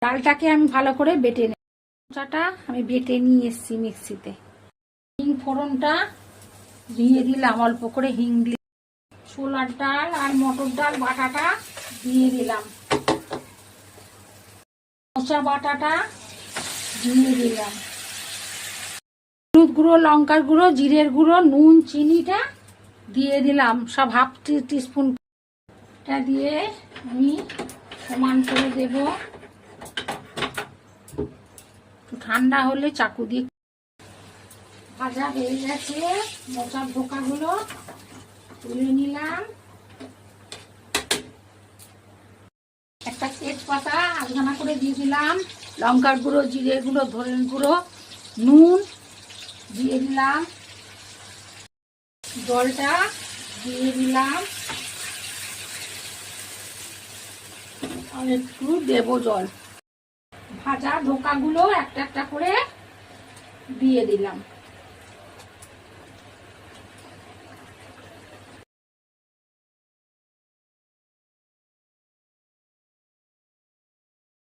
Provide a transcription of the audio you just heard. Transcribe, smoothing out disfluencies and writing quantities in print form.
ডালটাকে আমি ভালো করে বেটে নেব। মোচাটা আমি বেটে নিয়ে এসেছি মিক্সিতে। হিং ফোড়নটা দিয়ে দিলাম, অল্প করে হিং দিয়ে ছোলার ডাল আর মটর ডাল বাটাটা দিয়ে দিলাম, মোচা বাটাটা দিয়ে দিলাম, হলুদ গুঁড়ো, লঙ্কার গুঁড়ো, জিরের গুঁড়ো, নুন, চিনিটা দিয়ে দিলাম, সব হাফ টিস্পুন দিয়ে আমি সমান করে দেব। ঠান্ডা হলে চাকু দিয়ে ভাজা হয়ে গেছে। মোচার ধোকাগুলো তুলে নিলাম। একটা তেজপাতা আধখানা করে দিয়ে দিলাম, লঙ্কার গুঁড়ো, জিরে গুঁড়ো, ধনের গুঁড়ো, নুন দিয়ে দিলাম, জলটা দিয়ে দিলাম, আর একটু দেবো জল। ভাজা ধোকাগুলো একটা একটা করে দিয়ে দিলাম।